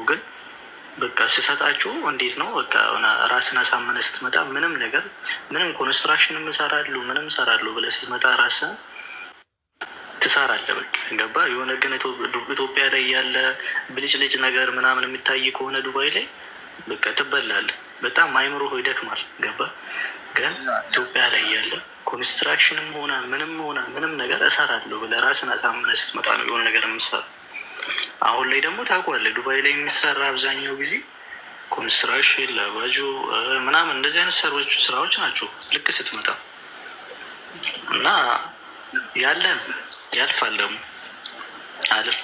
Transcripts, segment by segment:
ግን በቃ ስሰጣችሁ እንዴት ነው በቃ ሆነ ራስን አሳመነ ስትመጣ ምንም ነገር ምንም ኮንስትራክሽን እሰራለሁ ምንም እሰራለሁ ብለህ ስትመጣ ራስን ትሰራለህ። በቃ ገባ የሆነ ግን ኢትዮጵያ ላይ ያለ ብልጭልጭ ነገር ምናምን የሚታይ ከሆነ ዱባይ ላይ በቃ ትበላለህ። በጣም አይምሮ ይደክማል። ገባ ግን ኢትዮጵያ ላይ ያለ ኮንስትራክሽንም ሆነ ምንም ነገር እሰራለሁ ብለህ ራስን አሳምነህ ስትመጣ ነው የሆነ ነገር የምትሰራ። አሁን ላይ ደግሞ ታውቀዋለህ ዱባይ ላይ የሚሰራ አብዛኛው ጊዜ ኮንስትራክሽን ለባጆ ምናምን እንደዚህ አይነት ስራዎች ናቸው ልክ ስትመጣ እና ያለን ያልፋል ደግሞ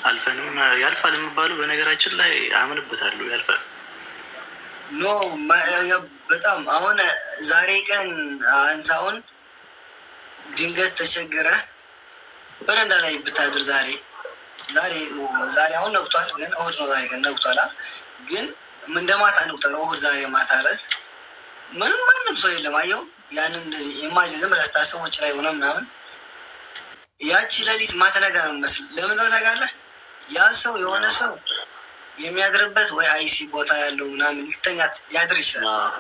አልፈንም ያልፋል የሚባለው በነገራችን ላይ አምንበታለሁ። ያልፋል ኖ በጣም አሁን ዛሬ ቀን አንተ አሁን ድንገት ተቸግረህ በረንዳ ላይ ብታድር ዛሬ አሁን ነግቷል፣ ግን እሑድ ነው። ዛሬ ቀን ነግቷል፣ ግን እንደ ማታ እንቁጠረው። እሑድ ዛሬ ማታ ድረስ ማንም ሰው የለም። አየው ያንን እንደዚህ ኢማጂን ዝም ብለህ ስታስብ ውጭ ላይ ሆነ ምናምን ያቺ ሌሊት ማተነጋ ነው መስል። ለምን ነው ታውቃለህ? ያ ሰው የሆነ ሰው የሚያድርበት ወይ አይሲ ቦታ ያለው ምናምን ሊተኛት ሊያድር ይችላል፣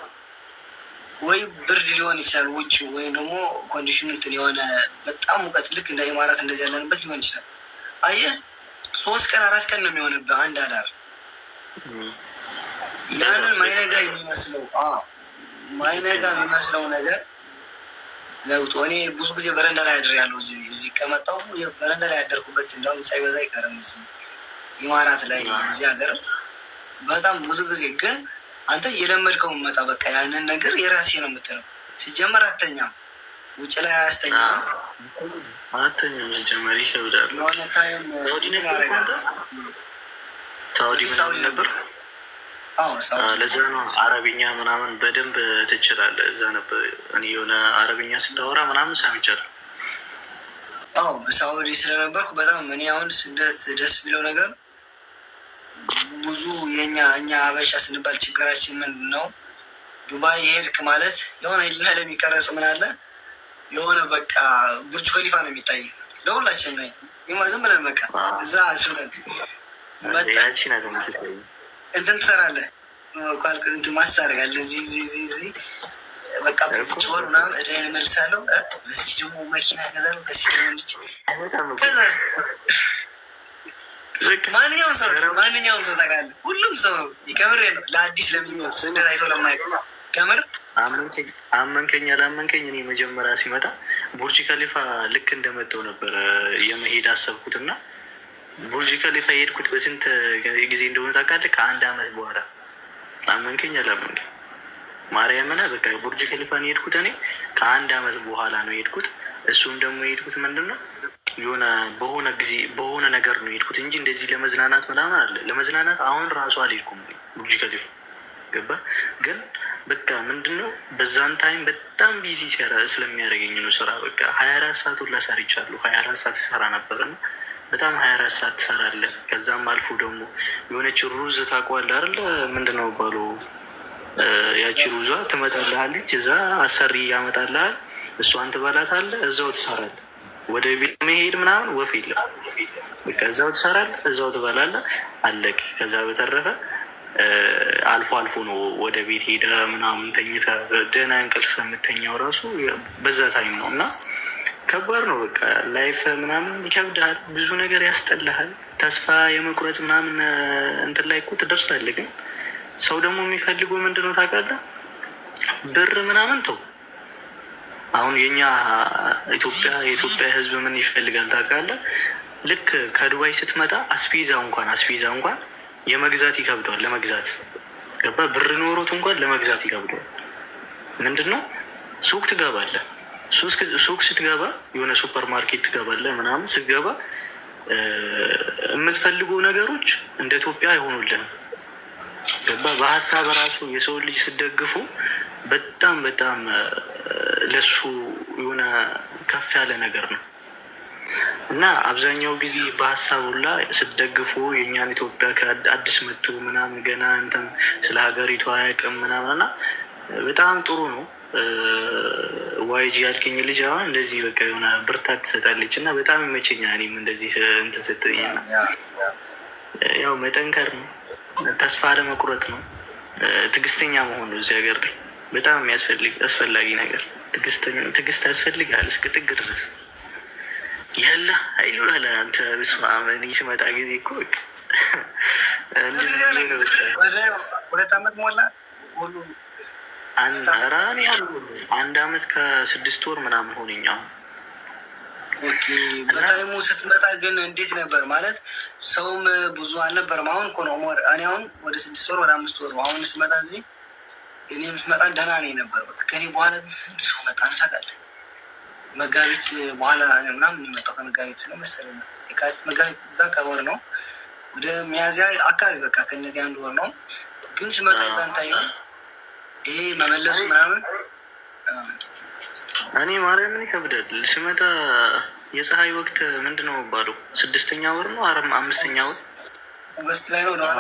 ወይ ብርድ ሊሆን ይችላል ውጭ፣ ወይም ደግሞ ኮንዲሽኑ እንትን የሆነ በጣም ሙቀት ልክ እንደ ኢማራት እንደዚህ ያለንበት ሊሆን ይችላል። አየህ 3 ቀን 4 ቀን ነው የሚሆንብህ አንድ አዳር። ያንን ማይነጋ የሚመስለው ነገር ለውጥ እኔ ብዙ ጊዜ በረንዳ ላይ አድር ያለው እዚህ ከመጣሁ በረንዳ ላይ ያደርኩበት እንደውም ሳይበዛ አይቀርም እዚህ ኢማራት ላይ እዚህ ሀገር በጣም ብዙ ጊዜ። ግን አንተ የለመድከው መጣ በቃ ያንን ነገር የራሴ ነው የምትለው። ሲጀመር አተኛም ውጭ ላይ አያስተኛም። የሆነ ታይም ያደርጋል ሳውዲ ነበር። ለዛ ነው አረብኛ ምናምን በደንብ ትችላለህ። እዛ ነበር እኔ የሆነ አረብኛ ስታወራ ምናምን ሰምቻለሁ። በሳውዲ ስለነበርኩ በጣም እኔ አሁን ስደት ደስ ቢለው ነገር ብዙ እኛ አበሻ ስንባል ችግራችን ምንድን ነው? ዱባይ የሄድክ ማለት የሆነ ልና ለሚቀረጽ ምን አለ የሆነ በቃ ቡርጅ ከሊፋ ነው የሚታይ ለሁላችን ላይ ዝም ብለን በቃ እዛ ስነት እንትን ትሰራለህ እንትን ማስታረጋለህ እዚህ በቃ በዚች ወር ምናምን እዳይን መልሳለሁ፣ በዚች ደግሞ መኪና ገዛለሁ፣ በዚህ ከዛ ማንኛውም ሰው ታውቃለህ፣ ሁሉም ሰው ነው የከምሬ ነው ለአዲስ ለሚመጡ ስደት አይቶ ለማያውቅ ከምር አመንከኝ አላመንከኝ እኔ መጀመሪያ ሲመጣ ቡርጅ ከሊፋ ልክ እንደመጣው ነበረ የመሄድ አሰብኩት እና ቡርጅ ከሊፋ የሄድኩት በስንት ጊዜ እንደሆነ ታውቃለህ? ከ1 አመት በኋላ። አመንከኝ አላመንከኝ ማርያምን በቃ ቡርጅ ከሊፋን የሄድኩት እኔ ከ1 አመት በኋላ ነው የሄድኩት። እሱም ደግሞ የሄድኩት ምንድን ነው የሆነ በሆነ ነገር ነው የሄድኩት እንጂ እንደዚህ ለመዝናናት ምናምን አለ። ለመዝናናት አሁን ራሱ አልሄድኩም ቡርጅ ከሊፋ ገባ። ግን በቃ ምንድነው በዛን ታይም በጣም ቢዚ ስለሚያደርገኝ ነው ስራ። በቃ 24 ሰዓት ሁላ ሰርቻለሁ። 24 ሰዓት ሰራ ነበር እና በጣም 24 ሰዓት ትሰራለህ። ከዛም አልፎ ደግሞ የሆነች ሩዝ ታውቀዋለህ አይደለ? ምንድነው ባሉ ያቺ ሩዟ ትመጣልሃለች። እዛ አሰሪ ያመጣልሃል፣ እሷን ትበላታለህ፣ እዛው ትሰራለህ። ወደ ቤት መሄድ ምናምን ወፍ የለም። በቃ እዛው ትሰራለህ፣ እዛው ትበላለህ፣ አለቅ። ከዛ በተረፈ አልፎ ነው ወደ ቤት ሄደ ምናምን ተኝተህ ደህና እንቅልፍ የምተኛው ራሱ በዛ ታይም ነው። እና ከባድ ነው በቃ ላይፍ ምናምን ይከብዳል፣ ብዙ ነገር ያስጠላሃል፣ ተስፋ የመቁረጥ ምናምን እንትን ላይ እኮ ትደርሳለህ። ግን ሰው ደግሞ የሚፈልገው ምንድን ነው ታውቃለህ? ብር ምናምን ተው። አሁን የኢትዮጵያ ሕዝብ ምን ይፈልጋል ታውቃለህ? ልክ ከዱባይ ስትመጣ አስቤዛ እንኳን የመግዛት ይከብደዋል። ለመግዛት ገባ ብር ኖሮት እንኳን ለመግዛት ይከብደዋል። ምንድን ነው ሱቅ ትገባለህ። ሱቅ ስትገባ የሆነ ሱፐር ማርኬት ትገባለህ ምናምን ስትገባ የምትፈልጉ ነገሮች እንደ ኢትዮጵያ አይሆኑልህም። ገባ በሀሳብ ራሱ የሰው ልጅ ስትደግፉ በጣም ለሱ የሆነ ከፍ ያለ ነገር ነው እና አብዛኛው ጊዜ በሀሳብ ሁላ ስትደግፉ የእኛን ኢትዮጵያ ከአዲስ መጡ ምናምን ገና እንትን ስለ ሀገሪቱ አያውቅም ምናምን እና በጣም ጥሩ ነው። ዋይጂ ያልከኝ ልጅ አሁን እንደዚህ በቃ የሆነ ብርታት ትሰጣለች እና በጣም ይመቸኛል። እኔም እንደዚህ እንትን ስትለኝ ያው መጠንከር ነው። ተስፋ አለመቁረጥ ነው። ትዕግስተኛ መሆን ነው። እዚህ ሀገር ላይ በጣም አስፈላጊ ነገር ትዕግስት ያስፈልጋል እስከ ጥግ ድረስ። ያለ ሀይሉ ላለ አንተ ብስማመን ስመጣ ጊዜ እኮ ወደ 2 ዓመት ሞላ ሁሉ አራኒ ያሉ 1 ዓመት ከ6 ወር ምናምን ሆነኛ። በታይሙ ስትመጣ ግን እንዴት ነበር ማለት? ሰውም ብዙ አልነበረም። አሁን እኮ ነው እኔ አሁን ወደ 6 ወር ወደ 5 ወር አሁን ስመጣ እዚህ እኔ ስመጣ ደህና ነኝ ነበር። ከኔ በኋላ ግን ስንት ሰው መጣ ታውቃለህ? መጋቢት በኋላ ምናምን የመጣው ከመጋቢት ነው መሰለኝ። የካቲት መጋቢት እዛ ከወር ነው ወደ ሚያዝያ አካባቢ በቃ ከእነዚህ 1 ወር ነው። ግን ስመጣ ዛን ታይም ይሄ መመለሱ ምናምን እኔ ማርያምን ይከብዳል። ስመጣ የፀሐይ ወቅት ምንድን ነው የሚባለው? 6ኛ ወር ነው 5ኛ ወር ኦገስት ላይ ነው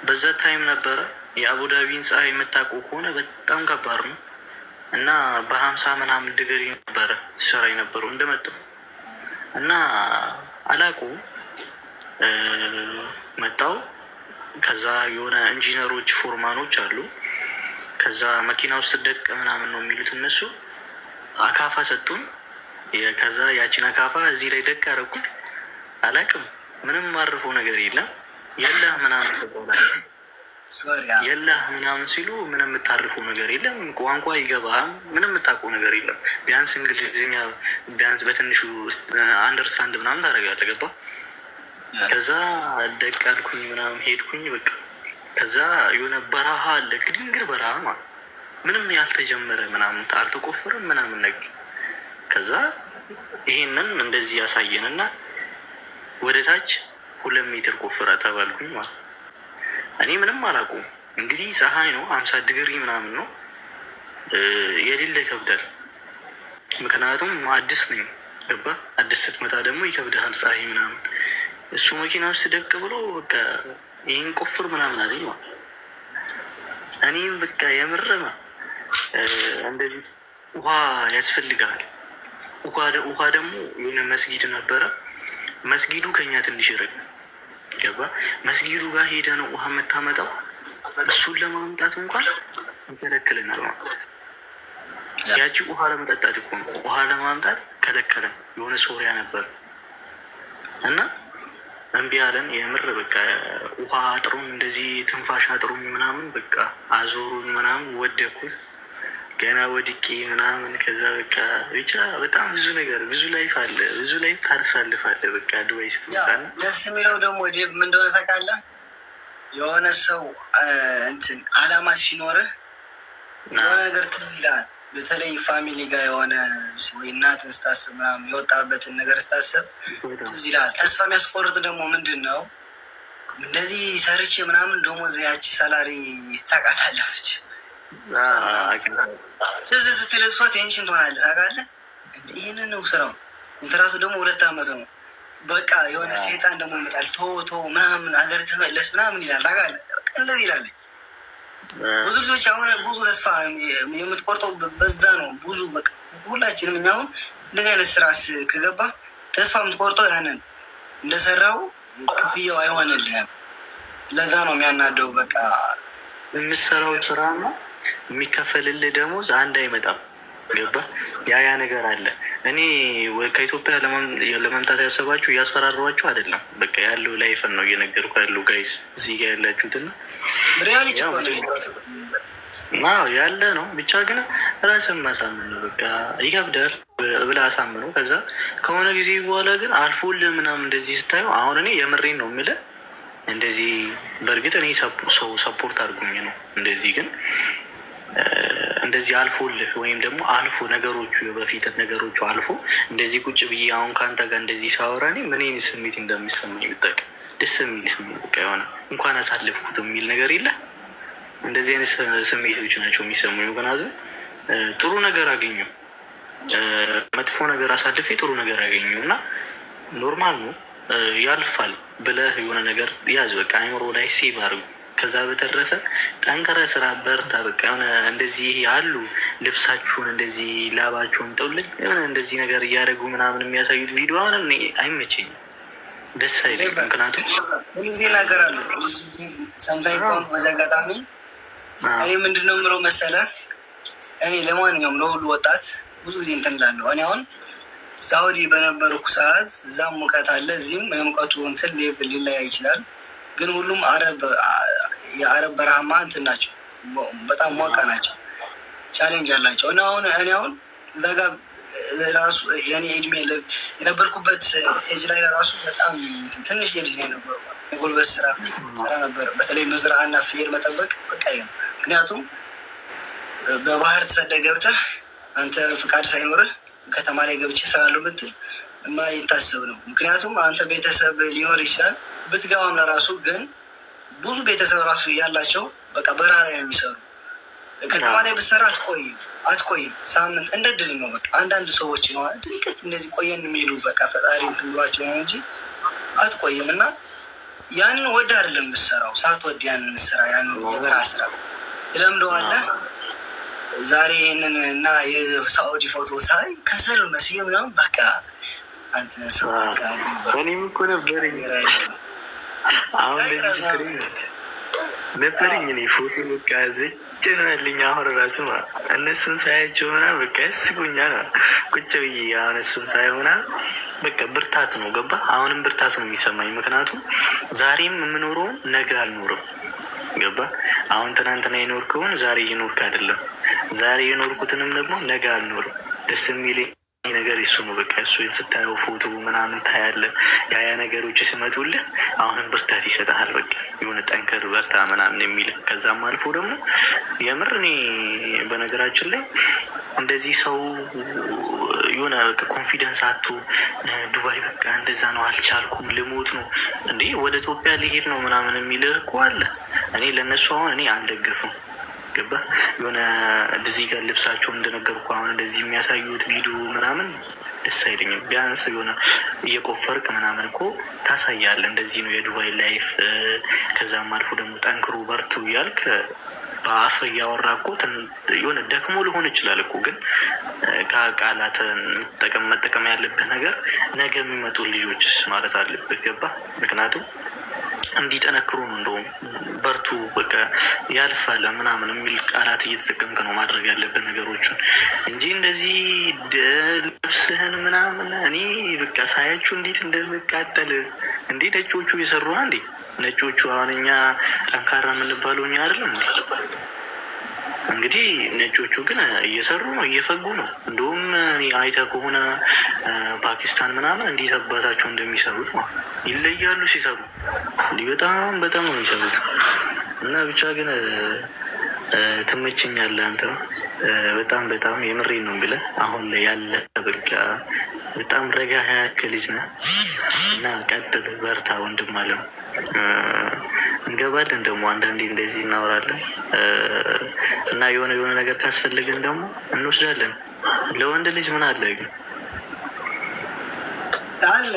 በዛ ታይም ነበረ። የአቡዳቢን ፀሐይ የምታውቁ ከሆነ በጣም ከባድ ነው እና በ50 ምናምን ዲግሪ ነበረ ሲሰራ የነበረው እንደመጣው እና አላቁ መጣው። ከዛ የሆነ ኢንጂነሮች ፎርማኖች አሉ። ከዛ መኪና ውስጥ ደቅ ምናምን ነው የሚሉት እነሱ። አካፋ ሰጡን። ከዛ ያችን አካፋ እዚህ ላይ ደቅ ያደረኩት አላቅም። ምንም ማርፈው ነገር የለም። የለህ ምናምን የለህ ምናምን ሲሉ ምንም የምታርፈው ነገር የለም። ቋንቋ ይገባል። ምንም የምታውቀው ነገር የለም። ቢያንስ እንግሊዝኛ ቢያንስ በትንሹ አንደርስታንድ ምናምን ታደርጋለህ። ገባ? ከዛ ደቅ አልኩኝ ምናምን ሄድኩኝ በቃ። ከዛ የሆነ በረሃ አለ፣ ግድንግር በረሃ ማለት ምንም ያልተጀመረ ምናምን አልተቆፈረም ምናምን ነገር። ከዛ ይሄንን እንደዚህ ያሳየን እና ወደ ታች 2 ሜትር ቆፍራ ተባልኩኝ ማለት። እኔ ምንም አላውቀውም እንግዲህ ፀሐይ ነው 50 ዲግሪ ምናምን ነው። የሌለ ይከብዳል። ምክንያቱም አዲስ ነኝ። ገባ? አዲስ ስትመጣ ደግሞ ይከብዳል ፀሐይ ምናምን። እሱ መኪና ውስጥ ደቅ ብሎ በቃ ይህን ቆፍር ምናምን አለኝ ማለት። እኔም በቃ የምርማ እንደዚህ ውሃ ያስፈልጋል። ውሃ ደግሞ የሆነ መስጊድ ነበረ። መስጊዱ ከኛ ትንሽ ይርቅ። ገባ? መስጊዱ ጋር ሄደ ነው ውሃ የምታመጣው። እሱን ለማምጣት እንኳን ይከለክልናል ማለት። ያቺ ውሃ ለመጠጣት እኮ ነው። ውሃ ለማምጣት ከለከለን። የሆነ ሶሪያ ነበር እና እምቢ አለን። የምር በቃ ውሃ አጥሩን እንደዚህ ትንፋሽ አጥሩን ምናምን በቃ አዞሩን ምናምን ወደኩት ገና ወድቄ ምናምን። ከዛ በቃ ብቻ በጣም ብዙ ነገር ብዙ ላይፍ አለ፣ ብዙ ላይፍ ታሳልፋለህ በቃ ዱባይ ስትመጣ። ደስ የሚለው ደግሞ ዴቭ ምን እንደሆነ ታውቃለህ? የሆነ ሰው እንትን አላማ ሲኖርህ የሆነ ነገር ትዝ ይልሃል። በተለይ ፋሚሊ ጋር የሆነ ወይ እናትን ስታስብ ምናምን የወጣበትን ነገር ስታስብ ትዝ ይልሃል። ተስፋ የሚያስቆርጥ ደግሞ ምንድን ነው? እንደዚህ ሰርቼ ምናምን ደግሞ ያቺ ሰላሪ ታውቃታለች። ትዝ ስትል እሷ ቴንሽን ትሆናለህ። ታውቃለህ? ይህንን ነው ስራው። ኮንትራቱ ደግሞ 2 ዓመት ነው። በቃ የሆነ ሴጣን ደግሞ ይመጣል። ቶ ምናምን ሀገር ተመለስ ምናምን ይላል። ታውቃለህ? እንደዚህ ይላል። ብዙ ልጆች አሁን ብዙ ተስፋ የምትቆርጠው በዛ ነው። ብዙ በቃ ሁላችንም እኛ አሁን እንደዚህ አይነት ስራ ከገባ ተስፋ የምትቆርጠው ያንን እንደሰራው ክፍያው አይሆንልህም። ለዛ ነው የሚያናደው። በቃ የምትሰራው ስራ ነው የሚከፈልልህ ደሞዝ አንድ አይመጣም። ገባ? ያ ነገር አለ። እኔ ከኢትዮጵያ ለመምጣት ያሰባችሁ እያስፈራሯችሁ አይደለም። በቃ ያለው ላይፍን ነው እየነገርኩ ያለው ጋይስ፣ እዚህ ጋር ያላችሁትና ሪያሊቲ ያለ ነው። ብቻ ግን ራስን ማሳመን ነው። በቃ ይከብዳል ብለህ አሳምነው። ከዛ ከሆነ ጊዜ በኋላ ግን አልፎልህ ምናምን እንደዚህ ስታየው፣ አሁን እኔ የምሬን ነው የምልህ እንደዚህ። በእርግጥ እኔ ሰው ሰፖርት አድርጉኝ ነው እንደዚህ። ግን እንደዚህ አልፎልህ ወይም ደግሞ አልፎ ነገሮቹ በፊት ነገሮቹ አልፎ እንደዚህ ቁጭ ብዬ አሁን ከአንተ ጋር እንደዚህ ሳወራ እኔ ምን አይነት ስሜት እንደሚሰማኝ ብታውቅ፣ ደስ የሚል ስሜት በቃ የሆነ እንኳን አሳልፍኩት የሚል ነገር የለ። እንደዚህ አይነት ስሜቶች ናቸው የሚሰሙኝ። ምክንያቱም ጥሩ ነገር አገኙ፣ መጥፎ ነገር አሳልፌ ጥሩ ነገር አገኙ እና ኖርማል ነው ያልፋል ብለህ የሆነ ነገር ያዝ። በቃ አይምሮ ላይ ሴቭ አድርጉ። ከዛ በተረፈ ጠንከረ ስራ፣ በርታ። በቃ የሆነ እንደዚህ ያሉ ልብሳችሁን እንደዚህ ላባችሁን ጠውልግ የሆነ እንደዚህ ነገር እያደረጉ ምናምን የሚያሳዩት ቪዲዮ አሁን አይመቸኝም። ደስ አይልም። ምክንያቱም ብዙ ጊዜ ይናገራሉ ሰምታይ ከሆንክ በዚህ አጋጣሚ እኔ ምንድነው የምለው መሰለህ፣ እኔ ለማንኛውም ለሁሉ ወጣት ብዙ ጊዜ እንትን እላለሁ። እኔ አሁን ሳውዲ በነበርኩ ሰዓት እዛም ሙቀት አለ፣ እዚህም የሙቀቱ እንትን ሌቭል ሊለያይ ይችላል። ግን ሁሉም የአረብ በረሃማ እንትን ናቸው፣ በጣም ሞቃ ናቸው፣ ቻሌንጅ አላቸው። እና አሁን እኔ አሁን እዛ ጋር ለራሱ የኔ እድሜ የነበርኩበት ኤጅ ላይ ለራሱ በጣም ትንሽ ልጅ ነው የነበሩ። የጉልበት ስራ ነበር፣ በተለይ መዝራዕና ፍየል መጠበቅ በቃ ነው። ምክንያቱም በባህር ተሰደህ ገብተህ አንተ ፍቃድ ሳይኖርህ ከተማ ላይ ገብቼ እሰራለሁ ብትል የማይታሰብ ነው። ምክንያቱም አንተ ቤተሰብ ሊኖር ይችላል ብትገባም ለራሱ ግን ብዙ ቤተሰብ ራሱ ያላቸው በቃ በረሃ ላይ ነው የሚሰሩ። ከተማ ላይ ብትሰራ አትቆይም፣ ሳምንት እንደ ድል ነው። በቃ አንዳንድ ሰዎች ነው ድንቀት እንደዚህ ቆየን የሚሉ በቃ ፈጣሪ እንትን ብሏቸው ነው እንጂ አትቆይም። እና ያንን ወድ አይደለም የምትሰራው፣ ሳትወድ ያንን ስራ ያንን የበረሃ ስራ ትለምደዋለህ። ዛሬ ይህንን እና የሳኡዲ ፎቶ ሳይ ከሰል መስዬ ምናምን በቃ አንተ ሰው እኔም እኮ ነበረኝ አሁን ነበረኝ እኔ ፎቶ በቃ ዝጭ ነው ያለኝ። አሁን ራሱ እነሱን ሳያቸው ምናምን በቃ ያስቁኛል። ቁጭ ብዬ አሁን እሱን ሳየው ምናምን በቃ ብርታት ነው ገባ። አሁንም ብርታት ነው የሚሰማኝ። ምክንያቱም ዛሬም የምኖረውን ነገ አልኖርም ገባ። አሁን ትናንትና የኖርከውን ዛሬ እየኖርክ አይደለም። ዛሬ የኖርኩትንም ደግሞ ነገ አልኖርም። ደስ የሚለኝ ነገር እሱ ነው። በቃ እሱን ስታየው ፎቶ ምናምን ታያለህ። ያ ነገሮች ሲመጡልህ አሁንም ብርታት ይሰጥሃል። በቃ የሆነ ጠንከር በርታ ምናምን የሚል ከዛም አልፎ ደግሞ የምር እኔ በነገራችን ላይ እንደዚህ ሰው የሆነ ኮንፊደንስ አቶ ዱባይ በቃ እንደዛ ነው አልቻልኩም ልሞት ነው እንዴ ወደ ኢትዮጵያ ሊሄድ ነው ምናምን የሚልህ እኮ አለ። እኔ ለእነሱ አሁን እኔ አልደገፍም ገባ። የሆነ እዚህ ጋር ልብሳቸውን እንደነገርኩ አሁን እንደዚህ የሚያሳዩት ቪዲዮ ምናምን ደስ አይለኝም። ቢያንስ የሆነ እየቆፈርክ ምናምን እኮ ታሳያለህ። እንደዚህ ነው የዱባይ ላይፍ። ከዛም አልፎ ደግሞ ጠንክሩ በርቱ እያልክ በአፍ እያወራ እኮ የሆነ ደክሞ ሊሆን ይችላል እኮ ግን ከቃላት መጠቀም ያለብህ ነገር ነገ የሚመጡ ልጆችስ ማለት አለብህ ገባ። ምክንያቱም እንዲጠነክሩ ነው እንደውም በርቱ በቃ ያልፋል ምናምን የሚል ቃላት እየተጠቀምክ ነው ማድረግ ያለብህ ነገሮችን እንጂ እንደዚህ ልብስህን ምናምን እኔ በቃ ሳያችሁ እንዴት እንደምቃጠል እንዴ ነጮቹ እየሰሩ እንዴ ነጮቹ አሁን እኛ ጠንካራ የምንባለው እኛ አይደለም እንዴ? እንግዲህ ነጮቹ ግን እየሰሩ ነው እየፈጉ ነው። እንደውም አይተህ ከሆነ ፓኪስታን ምናምን እንዴት አባታቸው እንደሚሰሩት ነው ይለያሉ ሲሰሩ እንዲህ በጣም ነው የሚሰሩት። እና ብቻ ግን ትመቸኛለህ አንተ በጣም የምሬን ነው ብለህ አሁን ላይ ያለ በቃ በጣም ረጋ ያልክ ልጅ ነህ እና ቀጥል በርታ ወንድም አለ። እንገባለን ደግሞ አንዳንዴ እንደዚህ እናወራለን እና የሆነ ነገር ካስፈለግን ደግሞ እንወስዳለን። ለወንድ ልጅ ምን አለ ግን አለ